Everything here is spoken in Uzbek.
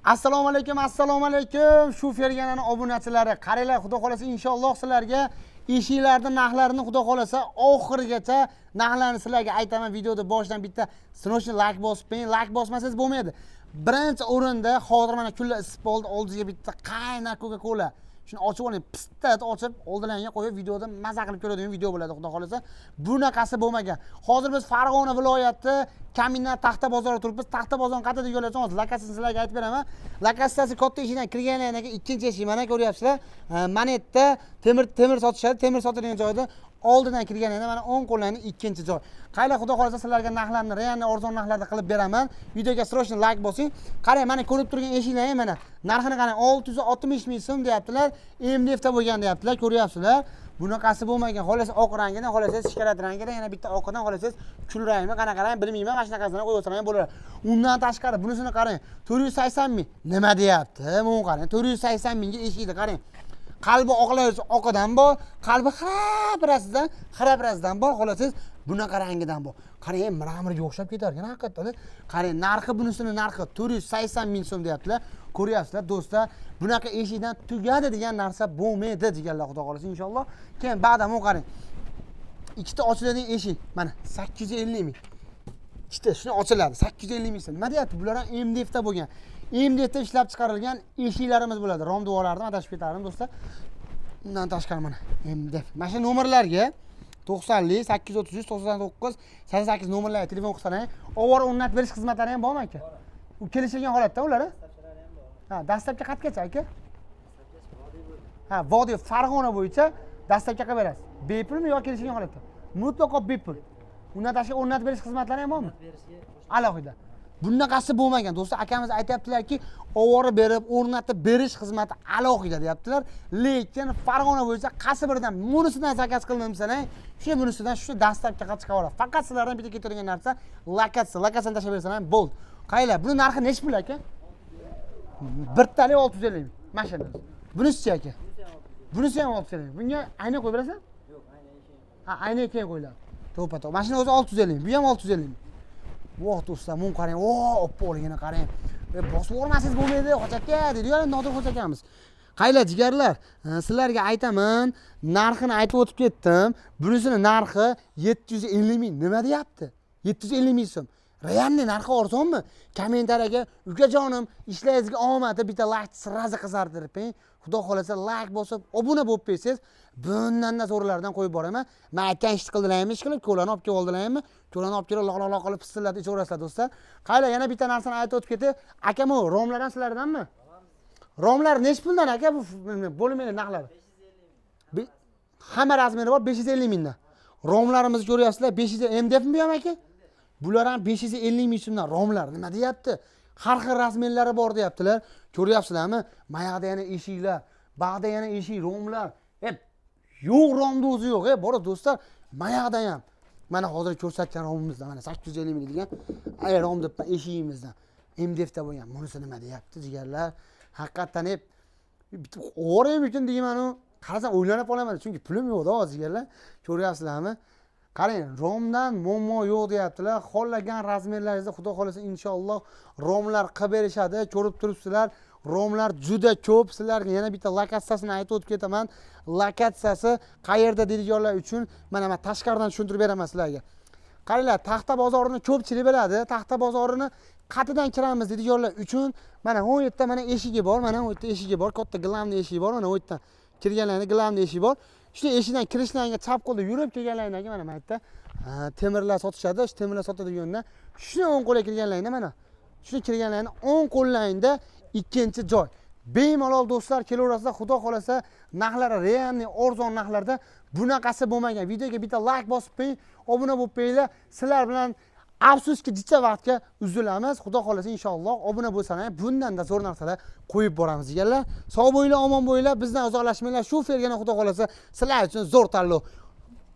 Assalomu alaykum. Shu Fergananing obunachilari, qaranglar, xudo xolasa inshaalloh sizlarga eshiklarning narxlarini xudo xolasa oxirigacha narxlarni sizlarga aytaman. Videoda boshidan bitta sinoshni like bosib qo'ying. Like bosmasangiz bo'lmaydi. Birinchi o'rinda hozir mana kunlar isib bo'ldi, oldingizga bitta qaynar Coca-Cola. Shuni ochib oling, pistat ochib, oldilariga qo'yib videoda maza qilib ko'radigan video bo'ladi, xudo xolasa. Bunaqasi bo'lmagan. Hozir biz Farg'ona viloyati Kamindan Taxta bozorida turibmiz. Taxta bozorning qayerda joylashgan? Lokatsiyasini sizlarga aytib beraman. Lokatsiyasi katta eshikdan kirgandan keyin ikkinchi eshik mana ko'ryapsizlar. Mana bu yerda temir sotishadi. Temir sotiladigan joyda oldidan kirganingda mana 10 qo'llarning ikkinchi joy. Qaylar xudo xolasa sizlarga narxlarni realni arzon narxlarda qilib beraman. Videoga srochni like bosing. Qarang, mana ko'rib turgan eshiklar mana narxini qarang, 660 ming so'm deyaptilar. MDFda bo'lgan deyaptilar, ko'ryapsizlar. Bunaqasi bo'lmagan. Xolasa oq rangidan, xolasa shikarat rangidan, yana bitta oqidan, xolasa kul rangmi, qanaqa rang bilmayman, mana shunaqasini qo'yib o'tiraman bo'lar. Undan tashqari bunisini qarang, 480 ming. Nima deyapti? Buni qarang, 480 mingga eshikni qarang. Qalbi oqlayotsa oqidan bor, qalbi xarabirasidan bor, xolasiz bunaqa rangidan bor. Qarang, miramirga o'xshab ketar ekan haqiqatdan. Qarang, narxi bunisining narxi 480 ming so'm deyaptilar. Ko'ryapsizlar do'stlar, bunaqa eshikdan tugadi degan narsa bo'lmaydi deganlar, xudo xolasa inshaalloh. Keyin ba'dam qarang. Ikkita ochiladigan eshik, mana 850 ming. Ikkita shuni ochiladi, 850 ming so'm. Nima deyapti? Bular ham MDFda bo'lgan. MDFda ishlab chiqarilgan eshiklarimiz bo'ladi. Rom devorlardan adashib ketardim do'stlar. Undan tashqari mana MDF. Mana shu nomerlarga 90 833 99 88 nomerlarga telefon qilsang, ovora o'rnatib berish xizmatlari ham bormi aka? U kelishilgan holatda ular? Ha, dastlabki qatgacha aka? Ha, Vodiy Farg'ona bo'yicha dastlabki qilib berasiz. Bepulmi yoki kelishilgan holatda? Mutlaqo bepul. Undan tashqari o'rnatib berish xizmatlari ham bormi? Alohida. Bunaqasi bo'lmagan do'stlar, akamiz aytayaptilarki, ovora berib, o'rnatib berish xizmati alohida deyaptilar. Lekin Farg'ona bo'yicha qaysi biridan bunisidan zakaz qildim-sanay, shu bunisidan shu dastlabki qilib chiqaveradi. Faqat sizlardan bitta ketirgan narsa lokatsiya. Lokatsiyani tashlab bersangiz bo'ldi. Qaylar, buni narxi necha pul aka? Birtalik 650 ming. Mashina. Bunisi aka? Bunisi ham 650 ming. Bunga ayna qo'yib berasan? Yo'q, ayna keyin. Ha, ayna keyin qo'yiladi. To'ppa-to'p. Mashina o'zi 650 ming. Bu ham 650 ming. Voh do'stlar, mun qarang, oppoligini qarang. Bosib o'rmasangiz bo'lmaydi, hojatga dedi-yu, Nodir Xo'jakamiz. Qaylar jigarlar, sizlarga aytaman, narxini aytib o'tib ketdim. Bunisining narxi 750 ming. Nima deyapti? 750 ming so'm. Realni narxi arzonmi? Kommentariyaga ukajonim, ishlaringizga omadi, bitta like sirazi qizartirib, xudo xolasa like bosib, obuna bo'lib qo'ysangiz, bundan-da zo'rlardan qo'yib boraman. Men aytgan ishni qildilarmi, ish qilib, ko'lani olib kelib oldilarmi? Ko'lani olib kelib loq-loq qilib pistillatib ichaverasizlar do'stlar. Qaylar, yana bitta narsani aytib o'tib ketdi. Akam, u romlardan sizlardanmi? Romlar nech puldan aka bu bo'lmaydi narxlari? 550 ming. Hamma razmeri bor 550 mingdan. Romlarimizni ko'ryapsizlar, 500 MDFmi bu ham aka? Bular ham 550 ming so'mdan romlar. Nima deyapti? Har xil razmerlari bor deyaptilar. Ko'ryapsizlarmi? Mayaqda yana eshiklar, bag'da yana eshik, romlar. Yo'q, romda o'zi yo'q, bor do'stlar. Mayaqda ham. Mana hozir ko'rsatgan romimizda mana 850 ming degan ay rom deb eshigimizdan MDFda bo'lgan. Bunisi nima deyapti jigarlar? Haqiqatan bitib o'rayim uchun deyman-u. Qarasam o'ylanib qolaman, chunki pulim yo'q-da jigarlar. Ko'ryapsizlarmi? Qarang, romdan muammo yo'q deyaptilar. Xohlagan razmerlaringizda xudo xolasa inshaalloh romlar qilib berishadi. Ko'rib turibsizlar. Romlar juda ko'p. Sizlarga yana bitta lokatsiyasini aytib o'tib ketaman. Lokatsiyasi qayerda deydiganlar uchun mana tashqaridan tushuntirib beraman sizlarga. Qaranglar, Taxta bozorini ko'pchilik biladi. Taxta bozorini qatidan kiramiz deydiganlar uchun mana u yerda mana eshigi bor, mana u yerda eshigi bor, katta glavni eshigi bor, mana u yerdan kirganlarning glavni eshigi bor. Shu eshikdan kirishlarga chap qo'lda yurib kelganlardan keyin mana bu yerda temirlar sotishadi. Shu temirlar sotadigandan shuni 10 qo'lga kirganlarida mana shuni kirganlarning 10 qo'llayinda ikkinchi joy. Bemalol do'stlar kelaverasizlar, xudo xolasa narxlari realni arzon narxlarda bunaqasi bo'lmagan. Videoga bitta like bosib qo'ying, obuna bo'lib qo'yinglar. Sizlar bilan afsuski jicha vaqtga uzilamiz. Xudo xolasa inshaalloh obuna bo'lsangiz bundan-da zo'r narsalar qo'yib boramiz deganlar. Sog' bo'linglar, omon bo'linglar, bizdan uzoqlashmanglar. Shu Fergana xudo xolasa sizlar uchun zo'r tanlov.